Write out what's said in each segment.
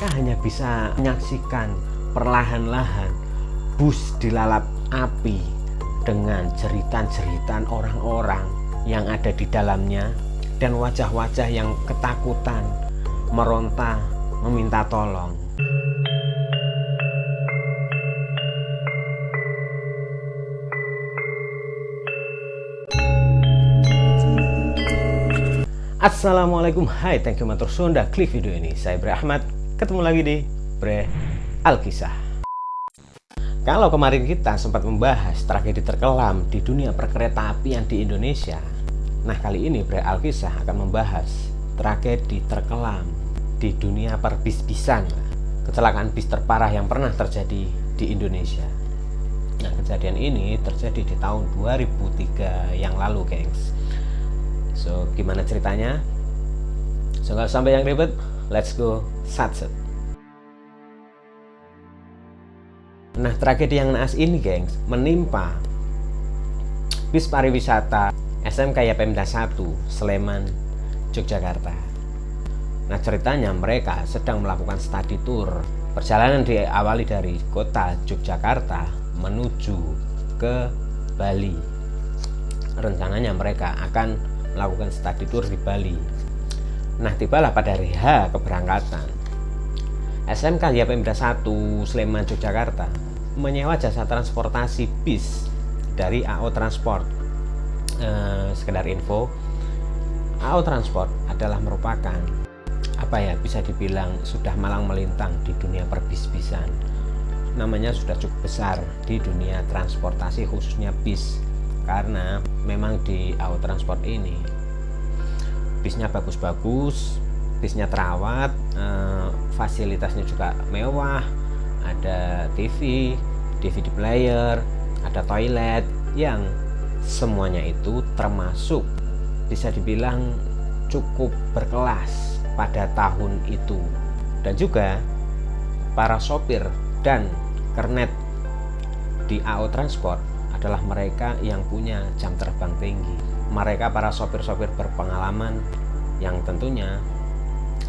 Kita hanya bisa menyaksikan perlahan-lahan bus dilalap api dengan jeritan-jeritan orang-orang yang ada di dalamnya dan wajah-wajah yang ketakutan, meronta, meminta tolong. Assalamualaikum, hai, thank you matur suwun dah klik video ini. Saya Bre Ahmad, ketemu lagi di Bre Alkisah. Kalau kemarin kita sempat membahas tragedi terkelam di dunia perkeretaapian di Indonesia, nah kali ini Bre Alkisah akan membahas tragedi terkelam di dunia perbis-bisan, kecelakaan bis terparah yang pernah terjadi di Indonesia. Nah, kejadian ini terjadi di tahun 2003 yang lalu, gengs. So, gimana ceritanya? So, nggak sampai yang ribet, let's go satset. Nah, tragedi yang naas ini, gengs, menimpa bis pariwisata SMK Yapemda 1 Sleman, Yogyakarta. Nah, ceritanya mereka sedang melakukan study tour. Perjalanan diawali dari kota Yogyakarta menuju ke Bali. Rencananya mereka akan melakukan study tour di Bali. Nah, tibalah pada hari H keberangkatan, SMK Yapemda 1 Sleman Yogyakarta menyewa jasa transportasi bis dari AO Transport. Sekedar info, AO Transport adalah merupakan bisa dibilang sudah malang melintang di dunia perbis-bisan. Namanya sudah cukup besar di dunia transportasi, khususnya bis. Karena memang di AO Transport ini bisnya bagus-bagus, bisnya terawat, fasilitasnya juga mewah, ada TV, DVD player, ada toilet, yang semuanya itu termasuk bisa dibilang cukup berkelas pada tahun itu. Dan juga para sopir dan kernet di AO Transport adalah mereka yang punya jam terbang tinggi. Mereka para sopir-sopir berpengalaman yang tentunya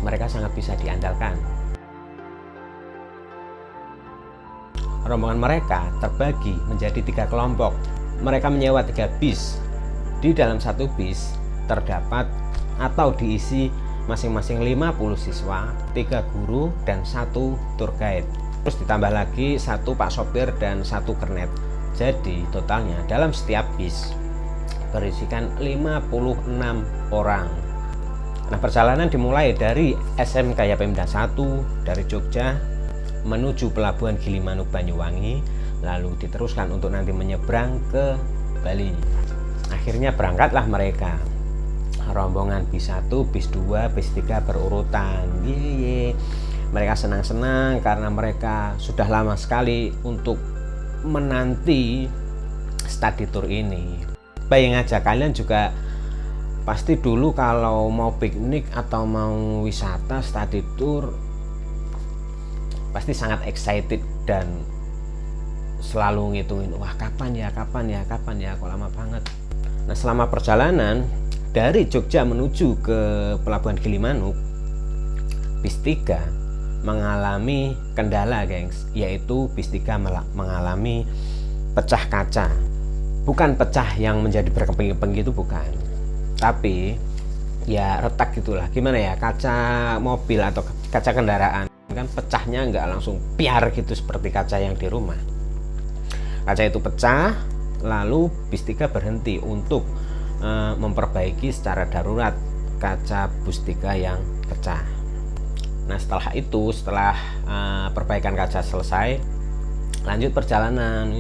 mereka sangat bisa diandalkan. Rombongan mereka terbagi menjadi 3 kelompok. Mereka menyewa 3 bis. Di dalam satu bis terdapat atau diisi masing-masing 50 siswa, 3 guru, dan 1 tour guide. Terus ditambah lagi 1 pak sopir dan 1 kernet. Jadi totalnya dalam setiap bis berisikan 56 orang. Nah, perjalanan dimulai dari SMK Yapemda 1 dari Jogja menuju Pelabuhan Gilimanuk Banyuwangi, lalu diteruskan untuk nanti menyeberang ke Bali. Akhirnya berangkatlah mereka. Rombongan bis 1, bis 2, bis 3 berurutan. Mereka senang-senang karena mereka sudah lama sekali untuk menanti study tour ini. Bayang aja, kalian juga pasti dulu kalau mau piknik atau mau wisata study tour pasti sangat excited dan selalu ngitungin, wah kapan ya, kok lama banget. Nah, selama perjalanan dari Jogja menuju ke Pelabuhan Gilimanuk, bis 3 mengalami kendala, gengs, yaitu bis 3 mengalami pecah kaca. Bukan pecah yang menjadi berkeping-keping gitu, bukan, tapi ya retak gitulah. Gimana ya, kaca mobil atau kaca kendaraan kan pecahnya nggak langsung piar gitu seperti kaca yang di rumah. Kaca itu pecah, lalu bis 3 berhenti untuk memperbaiki secara darurat kaca bus 3 yang pecah. Nah, setelah perbaikan kaca selesai, lanjut perjalanan,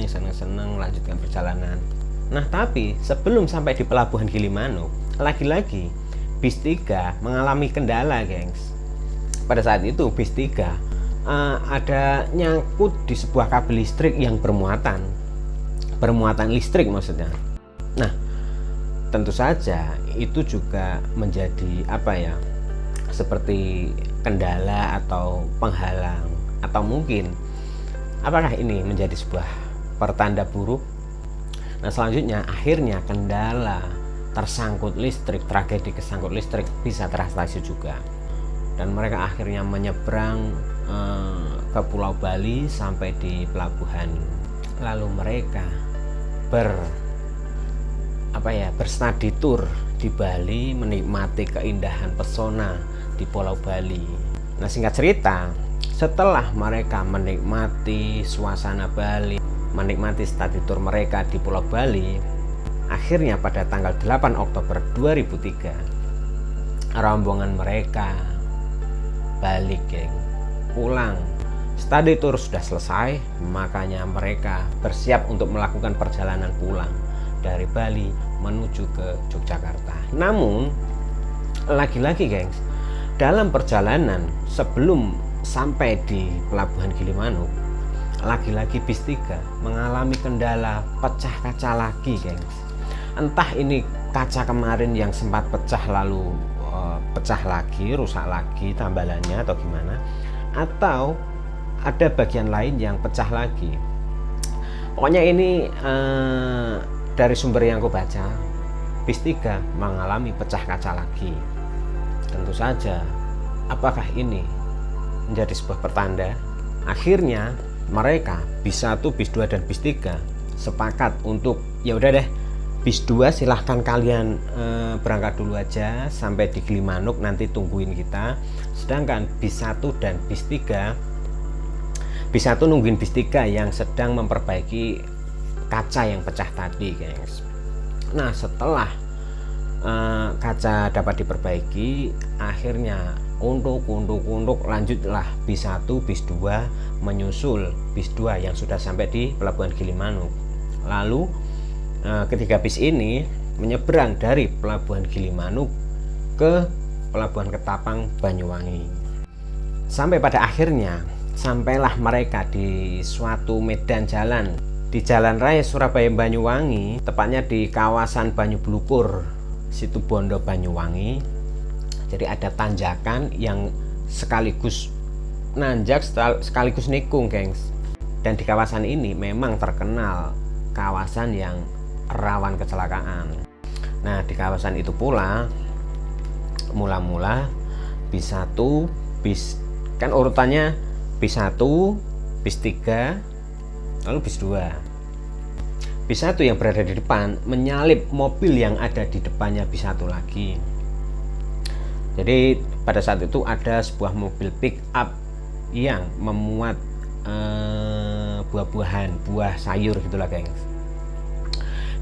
seneng-seneng lanjutkan perjalanan. Nah, tapi sebelum sampai di Pelabuhan Gilimanuk, lagi-lagi bis 3 mengalami kendala, gengs. Pada saat itu bis 3 ada nyangkut di sebuah kabel listrik yang bermuatan listrik maksudnya. Nah, tentu saja itu juga menjadi seperti kendala atau penghalang, atau mungkin apakah ini menjadi sebuah pertanda buruk. Nah, selanjutnya akhirnya kendala tersangkut listrik, tragedi kesangkut listrik bisa teratasi juga. dan mereka akhirnya menyeberang ke Pulau Bali sampai di pelabuhan. Lalu mereka berstudy tour di Bali, menikmati keindahan pesona di Pulau Bali. Nah, singkat cerita, setelah mereka menikmati suasana Bali, menikmati study tour mereka di Pulau Bali, akhirnya pada tanggal 8 Oktober 2003 rombongan mereka balik, geng, pulang. Study tour sudah selesai, makanya mereka bersiap untuk melakukan perjalanan pulang dari Bali menuju ke Yogyakarta. Namun, lagi-lagi, gengs, dalam perjalanan sebelum sampai di pelabuhan Gilimanuk, lagi-lagi bis 3 mengalami kendala pecah kaca lagi, gengs. Entah ini kaca kemarin yang sempat pecah lalu pecah lagi, rusak lagi tambalannya atau gimana, atau ada bagian lain yang pecah lagi. Pokoknya ini dari sumber yang aku baca, bis 3 mengalami pecah kaca lagi. Tentu saja, apakah ini menjadi sebuah pertanda? Akhirnya mereka bis 1, bis 2 dan bis 3 sepakat untuk ya udah deh, bis 2 silahkan kalian berangkat dulu aja sampai di Gilimanuk, nanti tungguin kita. Sedangkan bis 1 dan bis 3, bis 1 nungguin bis 3 yang sedang memperbaiki kaca yang pecah tadi, guys. Nah, setelah kaca dapat diperbaiki, akhirnya untuk lanjutlah bis 1, bis 2 menyusul bis 2 yang sudah sampai di pelabuhan Gilimanuk. Lalu ketiga bis ini menyeberang dari pelabuhan Gilimanuk ke pelabuhan Ketapang, Banyuwangi. Sampai pada akhirnya sampailah mereka di suatu medan jalan di Jalan Raya Surabaya Banyuwangi, tepatnya di kawasan Banyu Blukur, situ Bondo Banyuwangi. Jadi ada tanjakan yang sekaligus nanjak sekaligus nikung, gengs. Dan di kawasan ini memang terkenal kawasan yang rawan kecelakaan. Nah, di kawasan itu pula mula-mula bis 1, bis kan urutannya bis 1, bis 3, lalu bis 2. Bis 1 yang berada di depan menyalip mobil yang ada di depannya bis 1 lagi. Jadi pada saat itu ada sebuah mobil pick up yang memuat buah-buahan, buah sayur gitulah, gengs.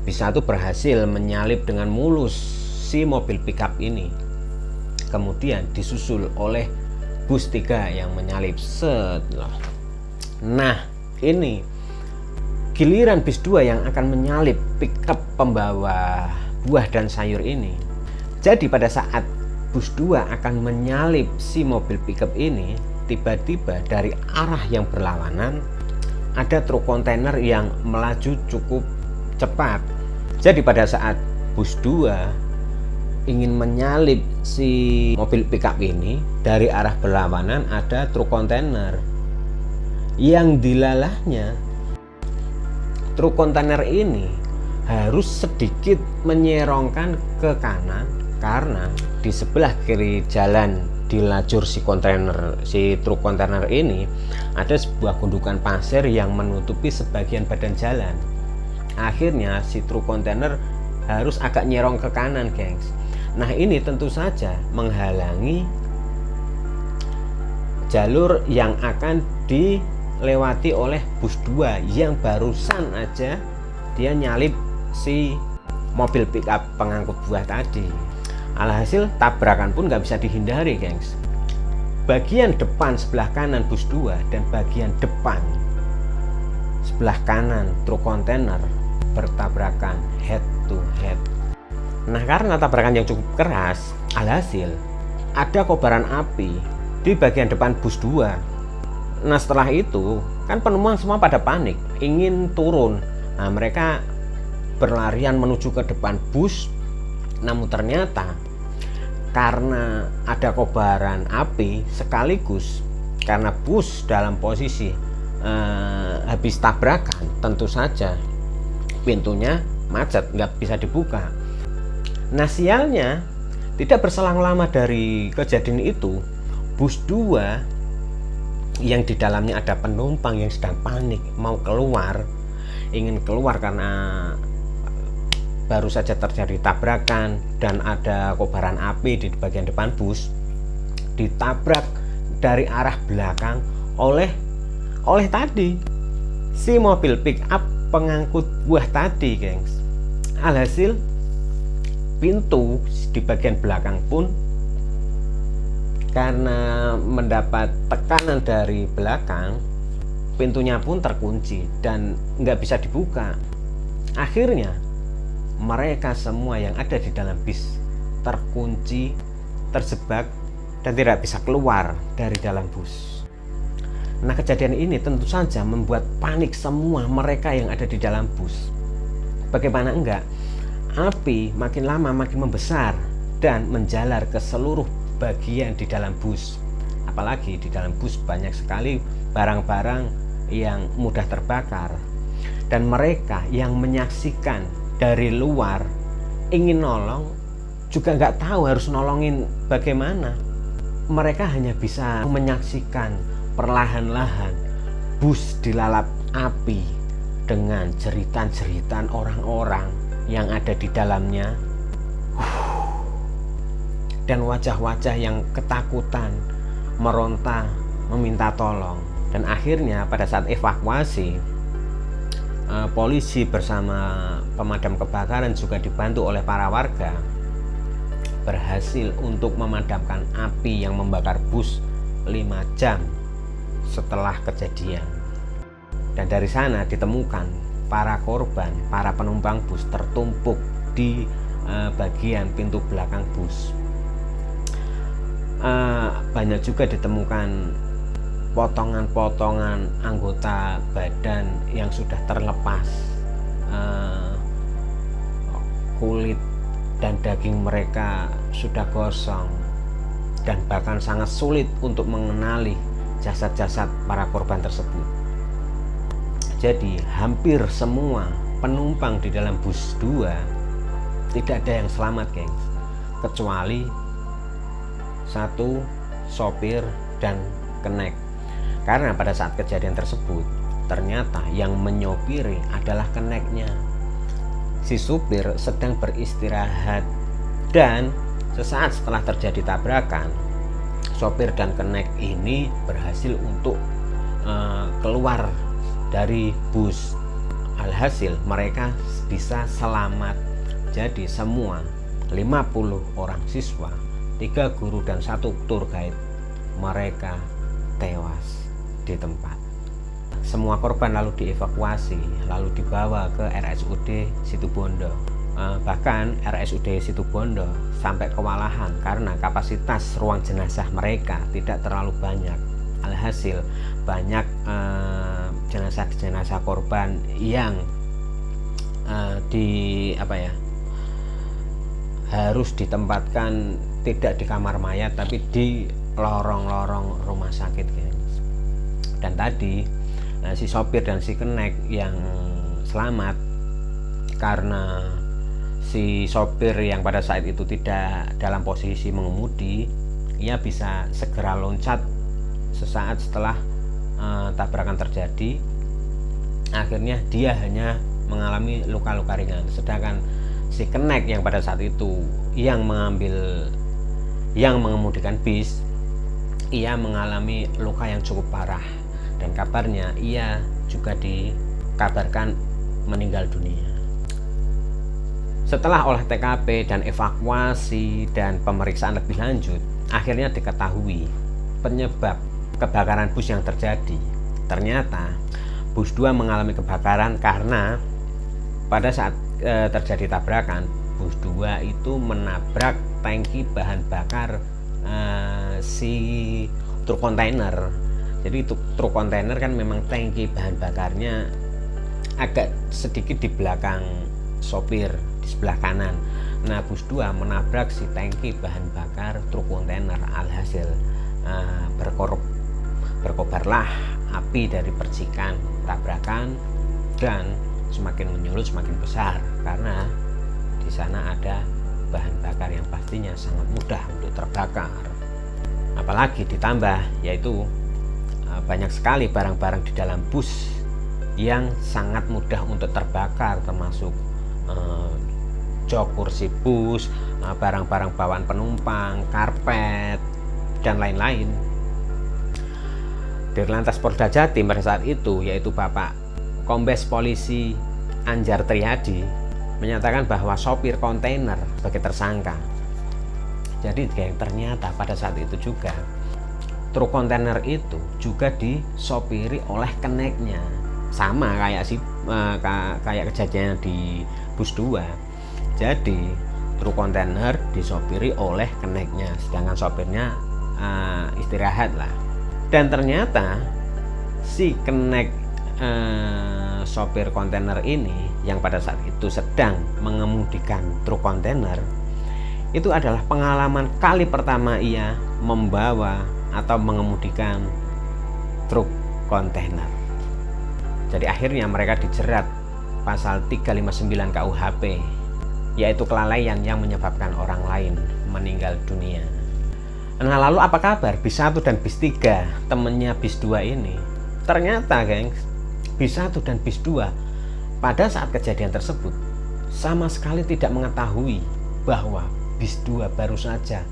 Bis 1 berhasil menyalip dengan mulus si mobil pick up ini. Kemudian disusul oleh bus 3 yang menyalip set. Nah, ini giliran bis 2 yang akan menyalip pickup pembawa buah dan sayur ini. Jadi pada saat bus 2 akan menyalip si mobil pickup ini, tiba-tiba dari arah yang berlawanan ada truk kontainer yang melaju cukup cepat. Jadi pada saat bus 2 ingin menyalip si mobil pickup ini, dari arah berlawanan ada truk kontainer yang dilalahnya. Truk kontainer ini harus sedikit menyerongkan ke kanan karena di sebelah kiri jalan di lajur si truk kontainer ini ada sebuah gundukan pasir yang menutupi sebagian badan jalan. Akhirnya si truk kontainer harus agak nyerong ke kanan, gengs. Nah, ini tentu saja menghalangi jalur yang akan dilewati oleh bus 2 yang barusan aja dia nyalip si mobil pickup pengangkut buah tadi. Alhasil tabrakan pun nggak bisa dihindari, gengs. Bagian depan sebelah kanan bus 2 dan bagian depan sebelah kanan truk kontainer bertabrakan head to head. Nah, karena tabrakan yang cukup keras, alhasil ada kobaran api di bagian depan bus 2. Nah, setelah itu kan penumpang semua pada panik, ingin turun. Nah, mereka berlarian menuju ke depan bus. Namun ternyata karena ada kobaran api sekaligus karena bus dalam posisi habis tabrakan, tentu saja pintunya macet, nggak bisa dibuka. Nah, sialnya tidak berselang lama dari kejadian itu, Bus 2 yang di dalamnya ada penumpang yang sedang panik mau keluar, ingin keluar karena baru saja terjadi tabrakan dan ada kobaran api di bagian depan bus, ditabrak dari arah belakang oleh tadi si mobil pick up pengangkut buah tadi, gengs. Alhasil pintu di bagian belakang pun karena mendapat tekanan dari belakang, pintunya pun terkunci dan nggak bisa dibuka. Akhirnya mereka semua yang ada di dalam bis terkunci, terjebak, dan tidak bisa keluar dari dalam bus. Nah, kejadian ini tentu saja membuat panik semua mereka yang ada di dalam bus. Bagaimana enggak, api makin lama makin membesar dan menjalar ke seluruh bagian di dalam bus. Apalagi di dalam bus banyak sekali barang-barang yang mudah terbakar. Dan mereka yang menyaksikan dari luar ingin nolong juga nggak tahu harus nolongin bagaimana. Mereka hanya bisa menyaksikan perlahan-lahan bus dilalap api dengan jeritan-jeritan orang-orang yang ada di dalamnya, dan wajah-wajah yang ketakutan, meronta, meminta tolong. Dan akhirnya pada saat evakuasi, polisi bersama pemadam kebakaran juga dibantu oleh para warga berhasil untuk memadamkan api yang membakar bus 5 jam setelah kejadian. Dan dari sana ditemukan para korban, para penumpang bus tertumpuk di bagian pintu belakang bus. Banyak juga ditemukan potongan-potongan anggota badan yang sudah terlepas, kulit dan daging mereka sudah gosong, dan bahkan sangat sulit untuk mengenali jasad-jasad para korban tersebut. Jadi hampir semua penumpang di dalam bus 2 tidak ada yang selamat, gengs, kecuali satu sopir dan kenek. Karena pada saat kejadian tersebut ternyata yang menyopiri adalah keneknya. Si supir sedang beristirahat, dan sesaat setelah terjadi tabrakan, sopir dan kenek ini berhasil untuk keluar dari bus. Alhasil mereka bisa selamat. Jadi semua 50 orang siswa, 3 guru dan 1 tour guide, mereka tewas di tempat. Semua korban lalu dievakuasi, lalu dibawa ke RSUD Situbondo. Bahkan RSUD Situbondo sampai kewalahan karena kapasitas ruang jenazah mereka tidak terlalu banyak. Alhasil banyak jenazah korban yang harus ditempatkan tidak di kamar mayat tapi di lorong-lorong rumah sakit, guys. Dan tadi si sopir dan si kenek yang selamat karena si sopir yang pada saat itu tidak dalam posisi mengemudi, ia bisa segera loncat sesaat setelah tabrakan terjadi. Akhirnya dia hanya mengalami luka-luka ringan, sedangkan si kenek yang pada saat itu yang mengemudikan bis, ia mengalami luka yang cukup parah, dan kabarnya ia juga dikabarkan meninggal dunia. Setelah olah TKP dan evakuasi dan pemeriksaan lebih lanjut, akhirnya diketahui penyebab kebakaran bus yang terjadi. Ternyata bus 2 mengalami kebakaran karena pada saat terjadi tabrakan, bus 2 itu menabrak tangki bahan bakar si truk kontainer. Jadi truk kontainer kan memang tangki bahan bakarnya agak sedikit di belakang sopir, di sebelah kanan. Nah, bus 2 menabrak si tangki bahan bakar truk kontainer. Alhasil berkobarlah api dari percikan tabrakan, dan semakin menyulut semakin besar karena di sana ada bahan bakar yang pastinya sangat mudah untuk terbakar. Nah, Apalagi ditambah yaitu banyak sekali barang-barang di dalam bus yang sangat mudah untuk terbakar, termasuk jok kursi bus, barang-barang bawaan penumpang, karpet, dan lain-lain. Dirlantas Polda Jatim pada saat itu, yaitu Bapak Kombes Polisi Anjar Triadi, menyatakan bahwa sopir kontainer sebagai tersangka. Jadi ternyata pada saat itu juga truk kontainer itu juga disopiri oleh keneknya, sama kayak kejadian di bus 2. Jadi truk kontainer disopiri oleh keneknya, sedangkan sopirnya istirahat lah. Dan ternyata si kenek sopir kontainer ini yang pada saat itu sedang mengemudikan truk kontainer, itu adalah pengalaman kali pertama ia membawa atau mengemudikan truk kontainer. Jadi akhirnya mereka dijerat pasal 359 KUHP, yaitu kelalaian yang menyebabkan orang lain meninggal dunia. Nah, lalu apa kabar bis 1 dan bis 3 temennya bis 2 ini? Ternyata gengs, bis 1 dan bis 2 pada saat kejadian tersebut sama sekali tidak mengetahui bahwa bis 2 baru saja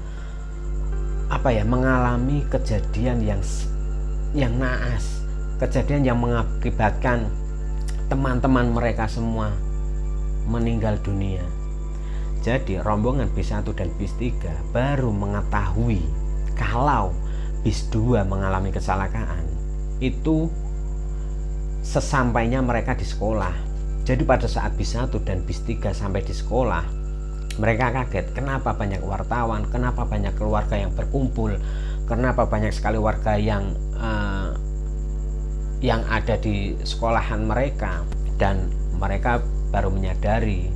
mengalami kejadian yang naas, kejadian yang mengakibatkan teman-teman mereka semua meninggal dunia. Jadi rombongan bis 1 dan bis 3 baru mengetahui kalau bis 2 mengalami kecelakaan itu sesampainya mereka di sekolah. Jadi pada saat bis 1 dan bis 3 sampai di sekolah, mereka kaget kenapa banyak wartawan, kenapa banyak keluarga yang berkumpul, kenapa banyak sekali warga yang ada di sekolahan mereka. Dan mereka baru menyadari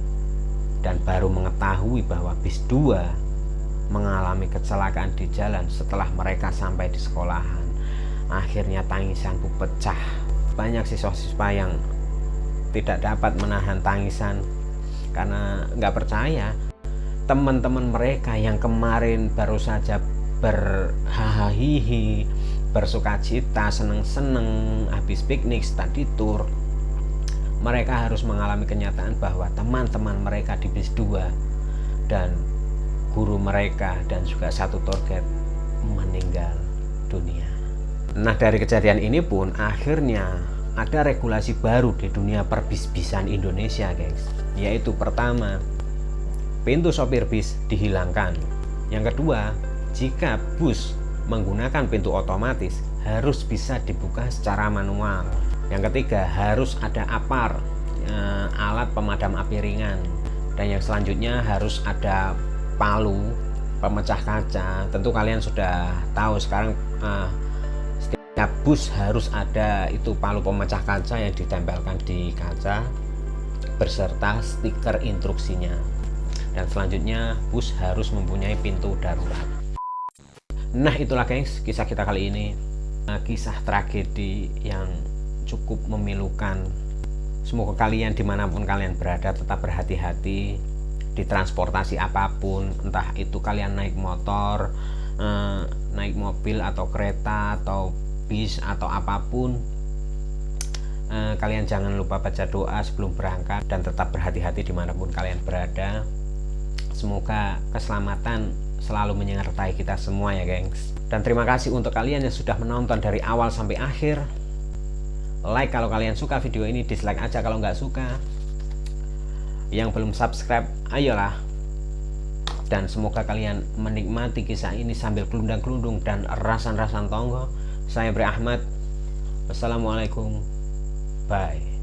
dan baru mengetahui bahwa bis 2 mengalami kecelakaan di jalan setelah mereka sampai di sekolahan. Akhirnya tangisan pun pecah. Banyak siswa-siswa yang tidak dapat menahan tangisan karena nggak percaya teman-teman mereka yang kemarin baru saja berhahihi, bersukacita, seneng-seneng habis piknik, study tour, mereka harus mengalami kenyataan bahwa teman-teman mereka di bis 2 dan guru mereka dan juga satu target meninggal dunia. Nah, dari kejadian ini pun akhirnya ada regulasi baru di dunia perbis-bisan Indonesia, guys. Yaitu pertama, pintu sopir bis dihilangkan. Yang kedua, jika bus menggunakan pintu otomatis harus bisa dibuka secara manual. Yang ketiga, harus ada APAR, alat pemadam api ringan. Dan yang selanjutnya harus ada palu pemecah kaca. Tentu kalian sudah tahu sekarang setiap bus harus ada itu palu pemecah kaca yang ditempelkan di kaca beserta stiker instruksinya. Dan selanjutnya bus harus mempunyai pintu darurat. Nah, itulah guys kisah kita kali ini. Kisah tragedi yang cukup memilukan. Semoga kalian dimanapun kalian berada tetap berhati-hati di transportasi apapun, entah itu kalian naik motor, naik mobil atau kereta atau bis atau apapun. Kalian jangan lupa baca doa sebelum berangkat dan tetap berhati-hati dimanapun kalian berada. Semoga keselamatan selalu menyertai kita semua ya gengs. Dan terima kasih untuk kalian yang sudah menonton dari awal sampai akhir. Like kalau kalian suka video ini, dislike aja kalau nggak suka. Yang belum subscribe, ayolah. Dan semoga kalian menikmati kisah ini sambil gelundang-gelundung dan rasan-rasan tonggo. Saya Bre Ahmad. Wassalamualaikum. Bye.